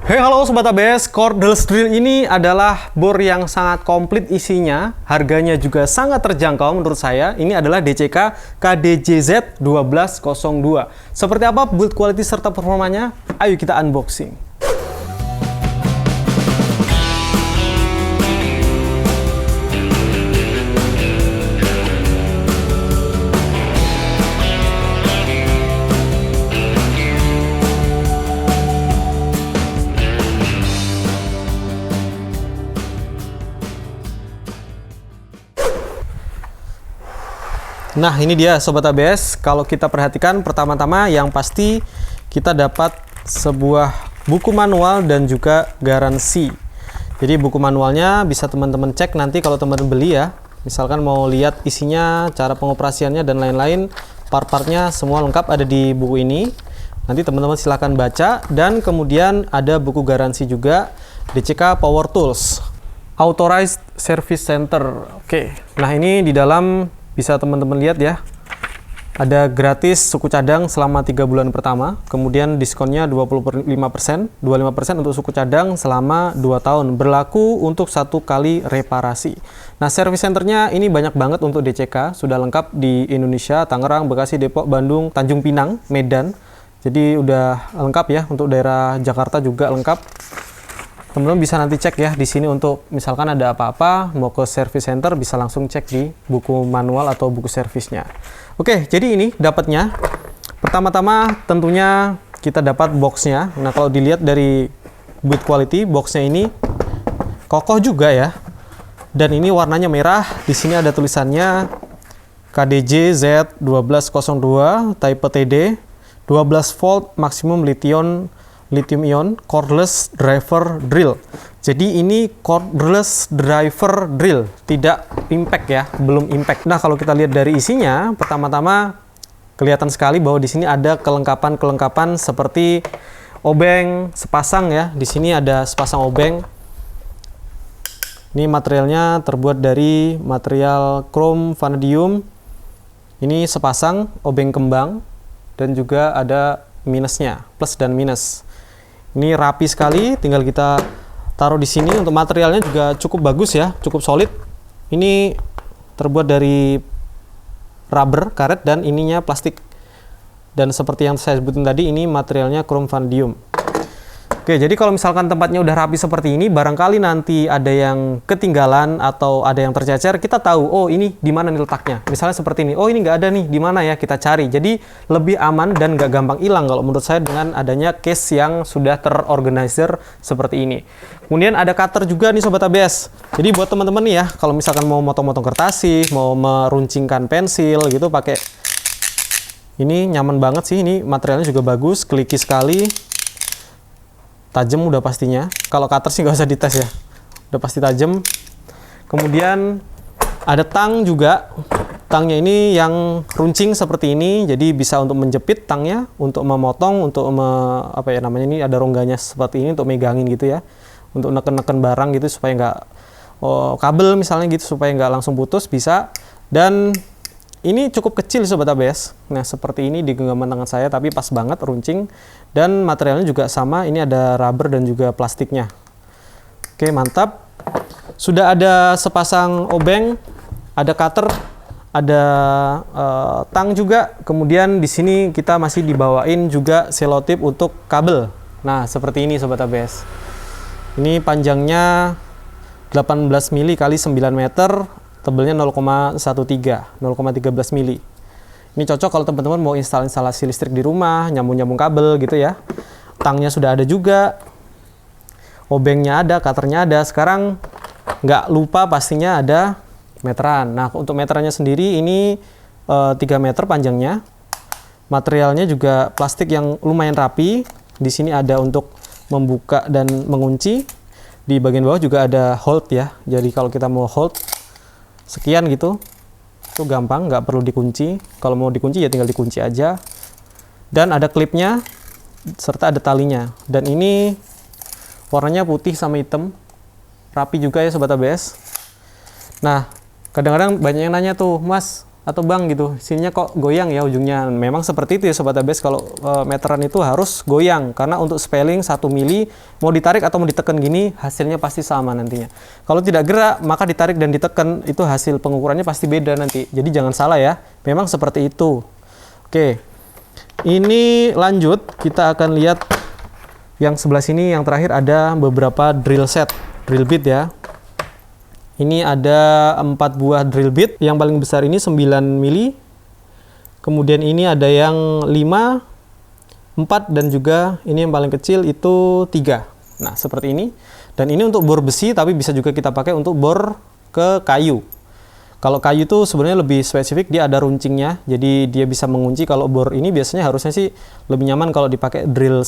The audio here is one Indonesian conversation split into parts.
Hey halo Sobat ABS, cordless drill ini adalah bor yang sangat komplit isinya, harganya juga sangat terjangkau menurut saya. Ini adalah DCK KDJZ 1202. Seperti apa build quality serta performanya? Ayo kita unboxing. Nah ini dia Sobat ABS, kalau kita perhatikan pertama-tama yang pasti kita dapat sebuah buku manual dan juga garansi. Jadi buku manualnya bisa teman-teman cek nanti kalau teman-teman beli ya. Misalkan mau lihat isinya, cara pengoperasiannya dan lain-lain, part-partnya semua lengkap ada di buku ini. Nanti teman-teman silahkan baca, dan kemudian ada buku garansi juga DCK Power Tools Authorized Service Center. Oke, nah ini di dalam bisa teman-teman lihat ya, ada gratis suku cadang selama 3 bulan pertama, kemudian diskonnya 25% untuk suku cadang selama 2 tahun, berlaku untuk 1 kali reparasi. Nah, service centernya ini banyak banget untuk DCK, sudah lengkap di Indonesia, Tangerang, Bekasi, Depok, Bandung, Tanjung Pinang, Medan. Jadi udah lengkap ya, untuk daerah Jakarta juga lengkap. Teman-teman bisa nanti cek ya di sini untuk misalkan ada apa-apa mau ke service center bisa langsung cek di buku manual atau buku servisnya. Oke, jadi ini dapatnya. Pertama-tama tentunya kita dapat boxnya. Nah kalau dilihat dari build quality boxnya ini kokoh juga ya. Dan ini warnanya merah. Di sini ada tulisannya KDJ Z1202 Type TD 12 volt maximum lithium ion cordless driver drill. Jadi ini cordless driver drill, tidak impact ya, belum impact. Nah, kalau kita lihat dari isinya, pertama-tama kelihatan sekali bahwa di sini ada kelengkapan seperti obeng sepasang ya. Di sini ada sepasang obeng. Ini materialnya terbuat dari material chrome vanadium. Ini sepasang obeng kembang dan juga ada minusnya, plus dan minus. Ini rapi sekali, tinggal kita taruh di sini. Untuk materialnya juga cukup bagus ya, cukup solid. Ini terbuat dari rubber, karet, dan ininya plastik. Dan seperti yang saya sebutin tadi, ini materialnya chrome vanadium. Oke, jadi kalau misalkan tempatnya udah rapi seperti ini, barangkali nanti ada yang ketinggalan atau ada yang tercecer, kita tahu, oh ini di mana nih letaknya. Misalnya seperti ini, oh ini nggak ada nih, di mana ya, kita cari. Jadi lebih aman dan nggak gampang hilang kalau menurut saya dengan adanya case yang sudah terorganizer seperti ini. Kemudian ada cutter juga nih Sobat ABS. Jadi buat teman-teman nih ya, kalau misalkan mau motong-motong kertas, mau meruncingkan pensil gitu pakai ini nyaman banget sih. Ini materialnya juga bagus, kliki sekali. Tajam udah pastinya. Kalau cutter sih nggak usah dites ya, udah pasti tajam. Kemudian ada tang juga. Tangnya ini yang runcing seperti ini, jadi bisa untuk menjepit tangnya, untuk memotong, untuk apa ya namanya, ini ada rongganya seperti ini untuk megangin gitu ya, untuk neken-neken barang gitu supaya nggak kabel misalnya gitu supaya nggak langsung putus bisa. Dan ini cukup kecil Sobat ABS. Nah seperti ini di genggaman tangan saya, tapi pas banget runcing. Dan materialnya juga sama, ini ada rubber dan juga plastiknya. Oke, mantap. Sudah ada sepasang obeng, ada cutter, ada tang juga. Kemudian di sini kita masih dibawain juga selotip untuk kabel. Nah seperti ini Sobat ABS. Ini panjangnya 18 mili kali 9 meter. Tebelnya 0,13 mili. Ini cocok kalau teman-teman mau instalasi listrik di rumah, nyambung-nyambung kabel gitu ya. Tangnya sudah ada juga, obengnya ada, cutternya ada. Sekarang nggak lupa pastinya ada meteran. Nah untuk meterannya sendiri ini 3 meter panjangnya. Materialnya juga plastik yang lumayan rapi. Di sini ada untuk membuka dan mengunci. Di bagian bawah juga ada hold ya. Jadi kalau kita mau hold sekian gitu, itu gampang, nggak perlu dikunci. Kalau mau dikunci ya tinggal dikunci aja. Dan ada klipnya serta ada talinya. Dan ini warnanya putih sama hitam, rapi juga ya Sobat ABS. Nah kadang-kadang banyak yang nanya tuh, Mas atau bang gitu, sininya kok goyang ya ujungnya. Memang seperti itu ya Sobat ABS, kalau meteran itu harus goyang, karena untuk spelling 1 mili mau ditarik atau mau ditekan gini hasilnya pasti sama nantinya. Kalau tidak gerak maka ditarik dan ditekan, itu hasil pengukurannya pasti beda nanti. Jadi jangan salah ya, memang seperti itu. Oke, ini lanjut kita akan lihat yang sebelah sini. Yang terakhir ada beberapa drill set, drill bit ya. Ini ada 4 buah drill bit. Yang paling besar ini 9 mili. Kemudian ini ada yang 5, 4, dan juga ini yang paling kecil itu 3. Nah, seperti ini. Dan ini untuk bor besi, tapi bisa juga kita pakai untuk bor ke kayu. Kalau kayu itu sebenarnya lebih spesifik, dia ada runcingnya. Jadi dia bisa mengunci. Kalau bor ini biasanya harusnya sih lebih nyaman kalau dipakai drill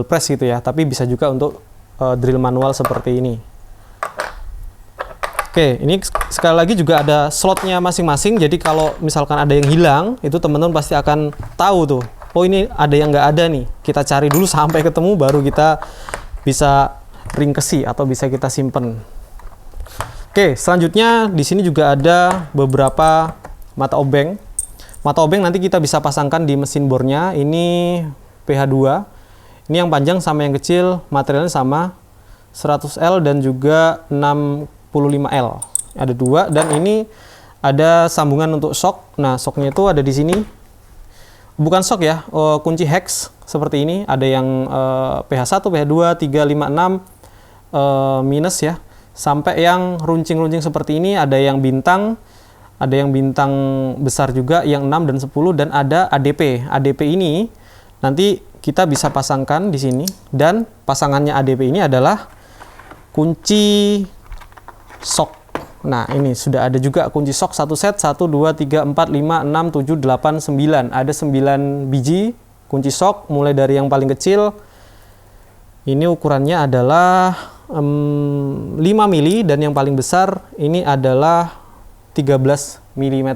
press gitu ya. Tapi bisa juga untuk drill manual seperti ini. Oke, ini sekali lagi juga ada slotnya masing-masing. Jadi kalau misalkan ada yang hilang, itu teman-teman pasti akan tahu tuh. Oh, ini ada yang nggak ada nih. Kita cari dulu sampai ketemu, baru kita bisa ringkesi atau bisa kita simpen. Oke, selanjutnya di sini juga ada beberapa mata obeng. Mata obeng nanti kita bisa pasangkan di mesin bornya. Ini PH2. Ini yang panjang sama yang kecil, materialnya sama. 100L dan juga 65L. Ada 2, dan ini ada sambungan untuk shock. Nah, shocknya itu ada di sini. Bukan shock ya, kunci hex seperti ini. Ada yang PH1, PH2, 3, 5, 6 minus ya. Sampai yang runcing-runcing seperti ini, ada yang bintang besar juga, yang 6 dan 10, dan ada ADP. ADP ini nanti kita bisa pasangkan di sini, dan pasangannya ADP ini adalah kunci shock. Nah, ini sudah ada juga kunci shock satu set, 1, 2, 3, 4, 5, 6, 7, 8, 9. Ada 9 biji kunci shock, mulai dari yang paling kecil. Ini ukurannya adalah 5 mili, dan yang paling besar ini adalah 13 mm.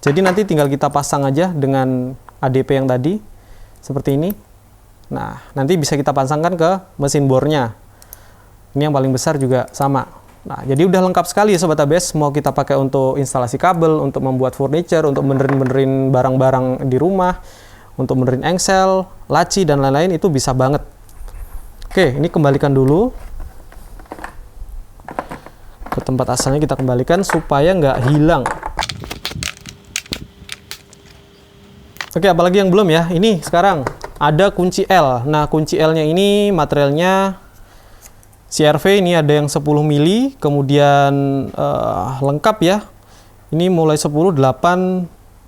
Jadi nanti tinggal kita pasang aja dengan ADP yang tadi, seperti ini. Nah, nanti bisa kita pasangkan ke mesin bornya. Ini yang paling besar juga sama. Nah, jadi udah lengkap sekali ya Sobat ABS. Mau kita pakai untuk instalasi kabel, untuk membuat furniture, untuk benerin-benerin barang-barang di rumah, untuk benerin engsel, laci, dan lain-lain, itu bisa banget. Oke, ini kembalikan dulu ke tempat asalnya, kita kembalikan supaya nggak hilang. Oke, apalagi yang belum ya. Ini sekarang ada kunci L. Nah, kunci L-nya ini materialnya CRV. Ini ada yang 10 mili, kemudian lengkap ya. Ini mulai 10, 8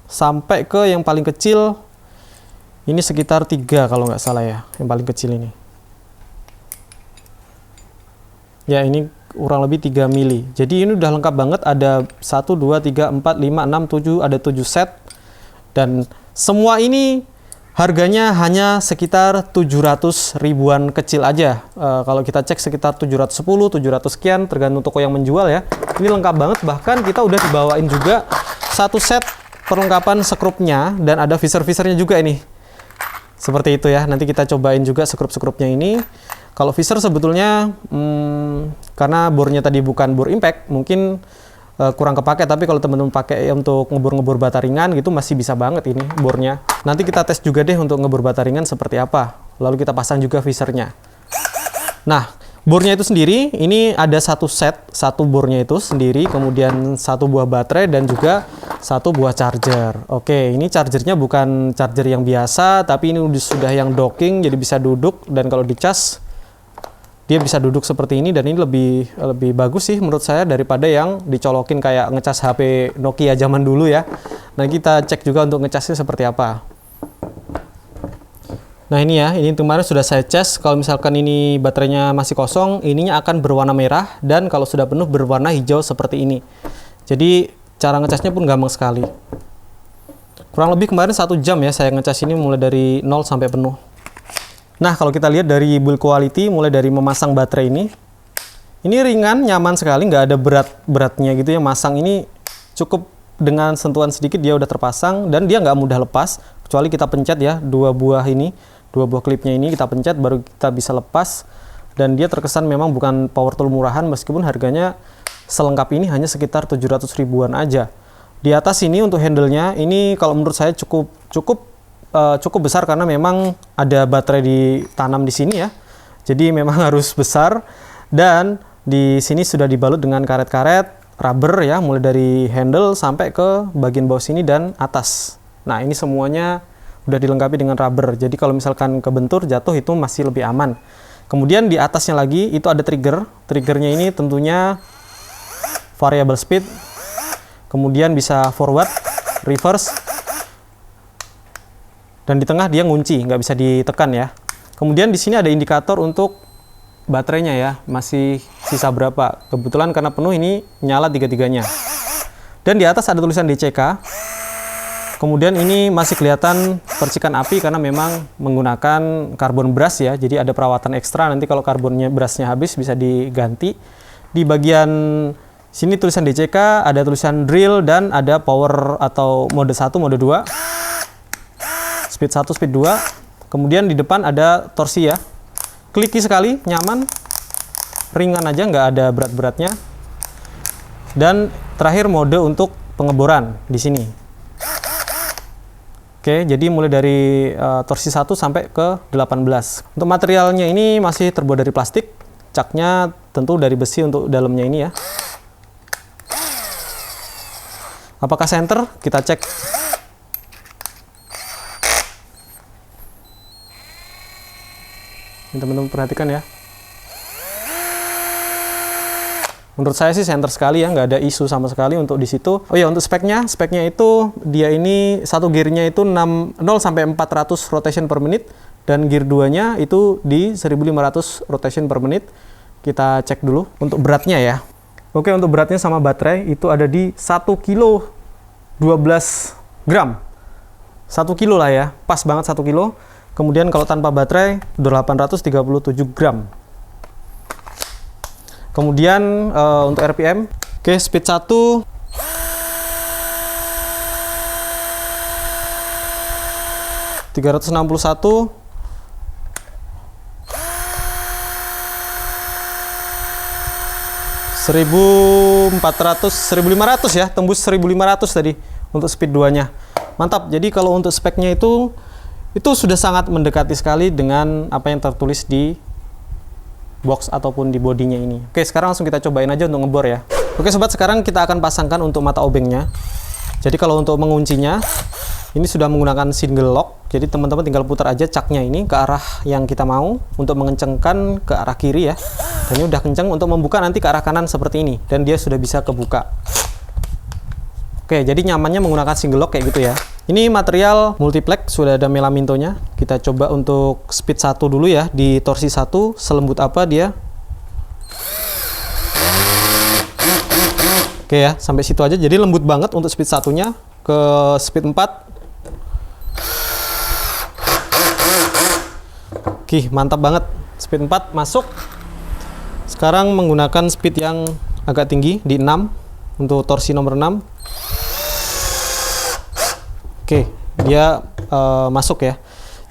sampai ke yang paling kecil. Ini sekitar 3 kalau nggak salah ya, yang paling kecil ini. Ya, ini kurang lebih 3 mili. Jadi ini udah lengkap banget. Ada 1, 2, 3, 4, 5, 6, 7, ada 7 set. Dan semua ini harganya hanya sekitar 700 ribuan kecil aja. Kalau kita cek sekitar 710, 700 sekian, tergantung toko yang menjual ya. Ini lengkap banget, bahkan kita udah dibawain juga satu set perlengkapan sekrupnya, dan ada visor-visornya juga ini. Seperti itu ya, nanti kita cobain juga sekrup-sekrupnya ini. Kalau visor sebetulnya, karena bornya tadi bukan bor impact, mungkin kurang kepake, tapi kalau teman-teman pakai untuk ngebor-ngebor bata ringan gitu masih bisa banget ini bornya. Nanti kita tes juga deh untuk ngebor bata ringan seperti apa. Lalu kita pasang juga visornya. Nah, bornya itu sendiri ini ada satu set, satu bornya itu sendiri, kemudian satu buah baterai dan juga satu buah charger. Oke, ini chargernya bukan charger yang biasa, tapi ini sudah yang docking, jadi bisa duduk, dan kalau dicas dia bisa duduk seperti ini, dan ini lebih bagus sih menurut saya daripada yang dicolokin kayak ngecas HP Nokia zaman dulu ya. Nah, kita cek juga untuk ngecasnya seperti apa. Nah, ini ya, ini kemarin sudah saya cas. Kalau misalkan ini baterainya masih kosong, ininya akan berwarna merah, dan kalau sudah penuh berwarna hijau seperti ini. Jadi cara ngecasnya pun gampang sekali. Kurang lebih kemarin 1 jam ya saya ngecas ini, mulai dari 0 sampai penuh. Nah, kalau kita lihat dari build quality, mulai dari memasang baterai ini ringan, nyaman sekali, nggak ada berat-beratnya gitu ya. Masang ini cukup dengan sentuhan sedikit dia udah terpasang, dan dia nggak mudah lepas, kecuali kita pencet ya, dua buah klipnya ini kita pencet baru kita bisa lepas. Dan dia terkesan memang bukan power tool murahan, meskipun harganya selengkap ini hanya sekitar 700 ribuan aja. Di atas ini untuk handle-nya, ini kalau menurut saya cukup besar karena memang ada baterai ditanam di sini ya. Jadi memang harus besar, dan di sini sudah dibalut dengan karet-karet rubber ya, mulai dari handle sampai ke bagian bawah sini dan atas. Nah, ini semuanya udah dilengkapi dengan rubber. Jadi kalau misalkan kebentur jatuh itu masih lebih aman. Kemudian di atasnya lagi itu ada trigger. Triggernya ini tentunya variable speed. Kemudian bisa forward, reverse. Dan di tengah dia ngunci, nggak bisa ditekan ya. Kemudian di sini ada indikator untuk baterainya ya, masih sisa berapa. Kebetulan karena penuh ini nyala tiga-tiganya. Dan di atas ada tulisan DCK. Kemudian ini masih kelihatan percikan api karena memang menggunakan karbon brush ya. Jadi ada perawatan ekstra, nanti kalau karbonnya brushnya habis bisa diganti. Di bagian sini tulisan DCK, ada tulisan drill, dan ada power atau mode 1, mode 2. Speed 1, speed 2. Kemudian di depan ada torsi ya. Kliki sekali, nyaman, ringan aja, nggak ada berat-beratnya. Dan terakhir mode untuk pengeboran di sini. Oke, jadi mulai dari torsi 1 sampai ke 18. Untuk materialnya ini masih terbuat dari plastik. Caknya tentu dari besi untuk dalamnya ini ya. Apakah center? Kita cek. Teman-teman perhatikan ya. Menurut saya sih center sekali ya, nggak ada isu sama sekali untuk di situ. Oh ya, untuk speknya itu dia ini satu gearnya itu 0 sampai 400 rotation per menit, dan gear 2-nya itu di 1500 rotation per menit. Kita cek dulu untuk beratnya ya. Oke, untuk beratnya sama baterai itu ada di 1 kilo 12 gram. 1 kilo lah ya, pas banget 1 kilo. Kemudian kalau tanpa baterai 837 gram. Kemudian untuk RPM, oke, speed 1 361, (1400) 1500 ya, tembus 1500 tadi untuk speed 2-nya. Mantap. Jadi kalau untuk speknya itu sudah sangat mendekati sekali dengan apa yang tertulis di box ataupun di bodinya ini. Oke, sekarang langsung kita cobain aja untuk ngebor ya. Oke sobat, sekarang kita akan pasangkan untuk mata obengnya. Jadi kalau untuk menguncinya, ini sudah menggunakan single lock. Jadi teman-teman tinggal putar aja caknya ini ke arah yang kita mau untuk mengencangkan ke arah kiri ya. Dan ini udah kencang. Untuk membuka nanti ke arah kanan seperti ini, dan dia sudah bisa kebuka. Oke, jadi nyamannya menggunakan single lock kayak gitu ya. Ini material multiplex, sudah ada melamintonya. Kita coba untuk speed 1 dulu ya, di torsi 1, selembut apa dia. Oke ya, sampai situ aja. Jadi lembut banget untuk speed 1-nya. Ke speed 4. Oke, mantap banget. Speed 4 masuk. Sekarang menggunakan speed yang agak tinggi, di 6. Untuk torsi nomor 6. Oke, dia masuk ya.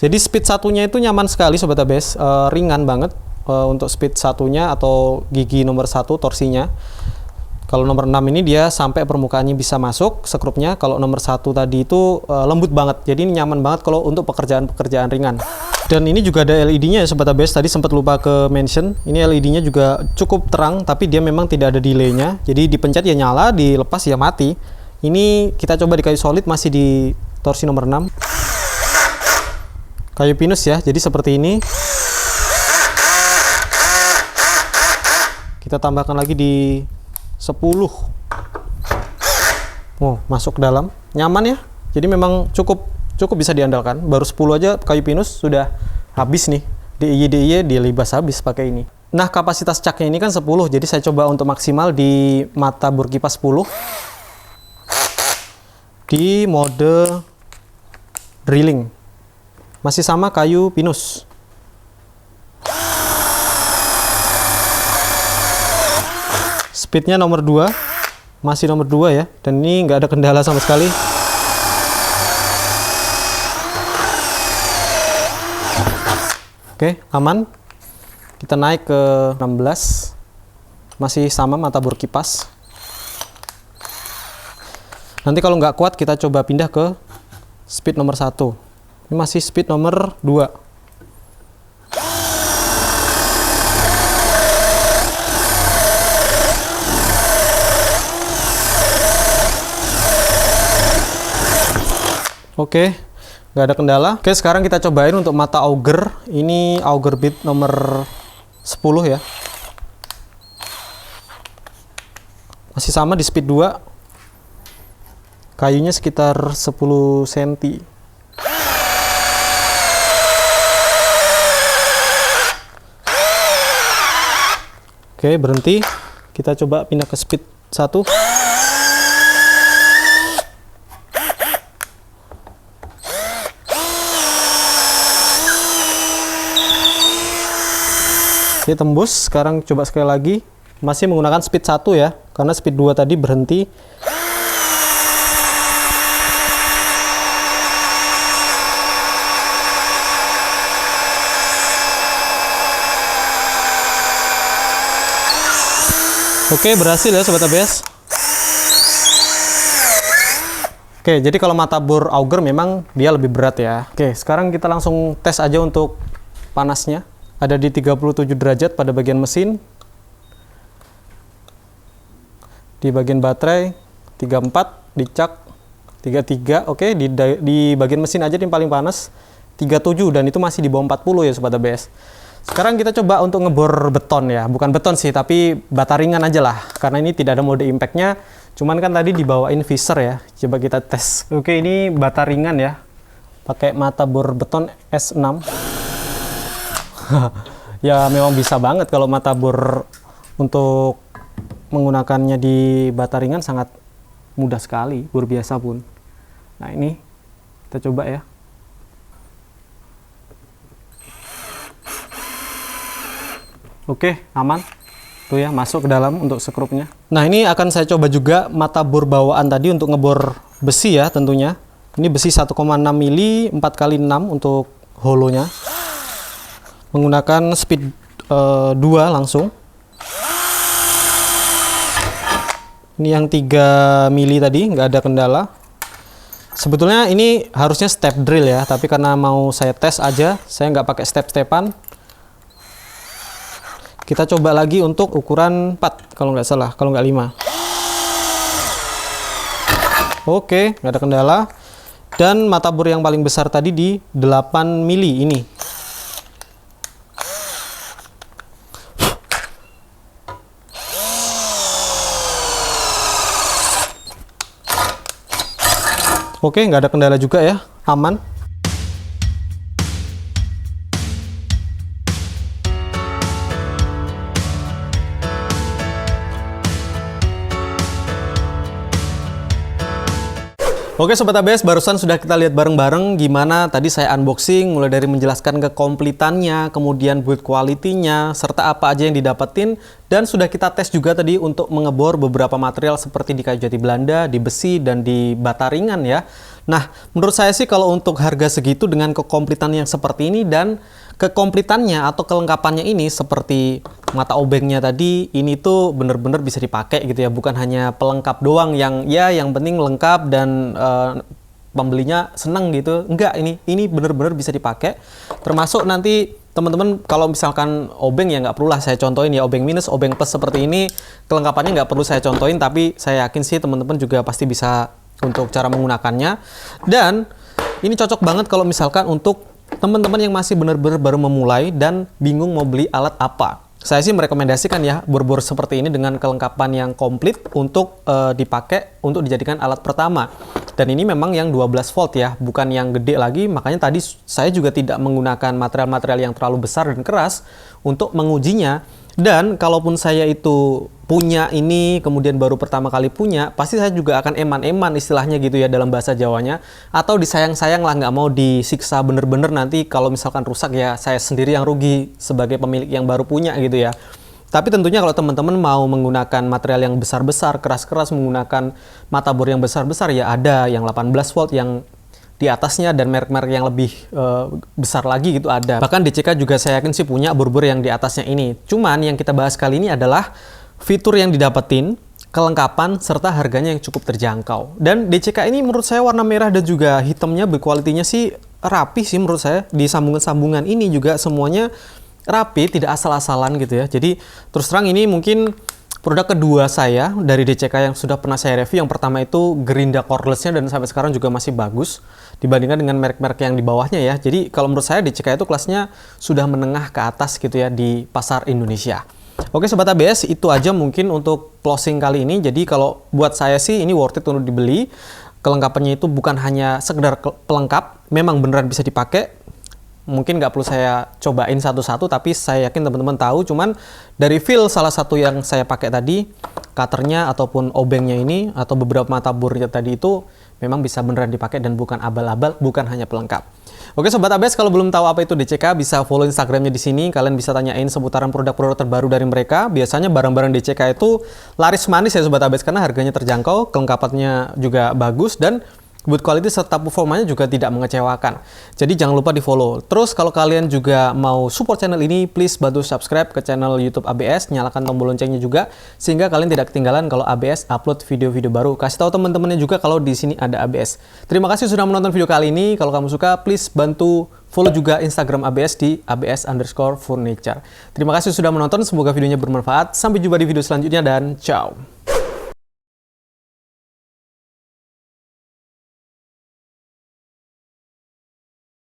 Jadi speed 1-nya itu nyaman sekali Sobat ABS, ringan banget untuk speed 1-nya atau gigi nomor 1 torsinya. Kalau nomor 6 ini dia sampai permukaannya bisa masuk sekrupnya. Kalau nomor 1 tadi itu lembut banget. Jadi ini nyaman banget kalau untuk pekerjaan-pekerjaan ringan. Dan ini juga ada LED-nya ya Sobat ABS, tadi sempat lupa ke mention. Ini LED-nya juga cukup terang, tapi dia memang tidak ada delay-nya. Jadi dipencet ya nyala, dilepas ya mati. Ini kita coba di kayu solid, masih di torsi nomor 6. Kayu pinus ya, jadi seperti ini. Kita tambahkan lagi di 10. Oh, masuk ke dalam. Nyaman ya. Jadi memang cukup bisa diandalkan. Baru 10 aja kayu pinus sudah habis nih. DIY dilibas habis pakai ini. Nah, kapasitas caknya ini kan 10. Jadi saya coba untuk maksimal di mata bor kipas 10. Di mode drilling. Masih sama kayu pinus. Speednya nomor 2. Masih nomor 2 ya. Dan ini nggak ada kendala sama sekali. Oke, aman. Kita naik ke 16. Masih sama mata bor kipas. Nanti kalau nggak kuat kita coba pindah ke speed nomor 1. Ini masih speed nomor 2. Oke, nggak ada kendala. Oke, sekarang kita cobain untuk mata auger. Ini auger bit nomor 10 ya. Masih sama di speed 2. Kayunya sekitar 10 cm. Oke, berhenti. Kita coba pindah ke speed 1. Oke, tembus. Sekarang coba sekali lagi. Masih menggunakan speed 1 ya, karena speed 2 tadi berhenti. Oke, berhasil ya Sobat ABS. Oke, jadi kalau mata bor auger memang dia lebih berat ya. Oke, sekarang kita langsung tes aja untuk panasnya. Ada di 37 derajat pada bagian mesin. Di bagian baterai 34, di cak 33. Oke, di bagian mesin aja yang paling panas 37, dan itu masih di bawah 40 ya Sobat ABS. Sekarang kita coba untuk ngebor beton ya. Bukan beton sih, tapi bata ringan aja lah. Karena ini tidak ada mode impact-nya. Cuman kan tadi dibawain visor ya. Coba kita tes. Oke, ini bata ringan ya. Pakai mata bor beton S6. Ya memang bisa banget kalau mata bor untuk menggunakannya di bata ringan sangat mudah sekali, bor biasa pun. Nah ini kita coba ya. Oke, aman. Tuh ya, masuk ke dalam untuk skrupnya. Nah ini akan saya coba juga mata bor bawaan tadi untuk ngebor besi ya tentunya. Ini besi 1,6 mili 4x6 untuk holonya. Menggunakan speed 2 langsung. Ini yang 3 mili tadi, nggak ada kendala. Sebetulnya ini harusnya step drill ya, tapi karena mau saya tes aja, saya nggak pakai step-stepan. Kita coba lagi untuk ukuran 4, kalau nggak salah, kalau nggak 5. Oke, nggak ada kendala. Dan mata bor yang paling besar tadi di 8 mili ini. Oke, nggak ada kendala juga ya, aman. Oke Sobat ABS, barusan sudah kita lihat bareng-bareng gimana tadi saya unboxing, mulai dari menjelaskan kekomplitannya, kemudian build quality-nya, serta apa aja yang didapetin, dan sudah kita tes juga tadi untuk mengebor beberapa material seperti di kayu jati Belanda, di besi, dan di bata ringan ya. Nah, menurut saya sih kalau untuk harga segitu dengan kekomplitan yang seperti ini dan kekomplitannya atau kelengkapannya ini seperti mata obengnya tadi, ini tuh bener-bener bisa dipakai gitu ya, bukan hanya pelengkap doang yang ya yang penting lengkap dan pembelinya seneng gitu. Enggak, ini bener-bener bisa dipakai. Termasuk nanti teman-teman kalau misalkan obeng ya nggak perlu lah saya contohin ya, obeng minus, obeng plus seperti ini kelengkapannya nggak perlu saya contohin, tapi saya yakin sih teman-teman juga pasti bisa untuk cara menggunakannya. Dan ini cocok banget kalau misalkan untuk teman-teman yang masih benar-benar baru memulai dan bingung mau beli alat apa. Saya sih merekomendasikan ya bor-bor seperti ini dengan kelengkapan yang komplit untuk dipakai untuk dijadikan alat pertama. Dan ini memang yang 12 volt ya, bukan yang gede lagi. Makanya tadi saya juga tidak menggunakan material-material yang terlalu besar dan keras untuk mengujinya. Dan kalaupun saya itu punya ini, kemudian baru pertama kali punya, pasti saya juga akan eman-eman istilahnya gitu ya dalam bahasa Jawanya. Atau disayang-sayang lah, nggak mau disiksa bener-bener nanti kalau misalkan rusak ya saya sendiri yang rugi sebagai pemilik yang baru punya gitu ya. Tapi tentunya kalau teman-teman mau menggunakan material yang besar-besar, keras-keras, menggunakan mata bor yang besar-besar ya ada yang 18 volt, yang di atasnya, dan merek-merek yang lebih besar lagi gitu ada. Bahkan DCK juga saya yakin sih punya bor-bor yang di atasnya ini. Cuman yang kita bahas kali ini adalah fitur yang didapetin kelengkapan serta harganya yang cukup terjangkau. Dan DCK ini menurut saya warna merah dan juga hitamnya berkualitinya sih rapi sih menurut saya. Di sambungan-sambungan ini juga semuanya rapi, tidak asal-asalan gitu ya. Jadi terus terang ini mungkin produk kedua saya dari DCK yang sudah pernah saya review. Yang pertama itu Gerinda cordless-nya dan sampai sekarang juga masih bagus dibandingkan dengan merek-merek yang di bawahnya ya. Jadi kalau menurut saya DCK itu kelasnya sudah menengah ke atas gitu ya di pasar Indonesia. Oke Sobat ABS, itu aja mungkin untuk closing kali ini. Jadi kalau buat saya sih ini worth it untuk dibeli. Kelengkapannya itu bukan hanya sekedar pelengkap, memang beneran bisa dipakai. Mungkin nggak perlu saya cobain satu-satu, tapi saya yakin teman-teman tahu. Cuman dari feel salah satu yang saya pakai tadi, cutternya ataupun obengnya ini, atau beberapa mata burnya tadi itu, memang bisa beneran dipakai dan bukan abal-abal, bukan hanya pelengkap. Oke Sobat ABS, kalau belum tahu apa itu DCK, bisa follow Instagramnya di sini. Kalian bisa tanyain seputaran produk-produk terbaru dari mereka. Biasanya barang-barang DCK itu laris manis ya Sobat ABS, karena harganya terjangkau, kelengkapannya juga bagus, dan good quality serta performanya juga tidak mengecewakan. Jadi jangan lupa di follow. Terus kalau kalian juga mau support channel ini, please bantu subscribe ke channel YouTube ABS, nyalakan tombol loncengnya juga, sehingga kalian tidak ketinggalan kalau ABS upload video-video baru. Kasih tahu teman-temannya juga kalau di sini ada ABS. Terima kasih sudah menonton video kali ini. Kalau kamu suka, please bantu follow juga Instagram ABS di ABS_furniture. Terima kasih sudah menonton, semoga videonya bermanfaat. Sampai jumpa di video selanjutnya dan ciao.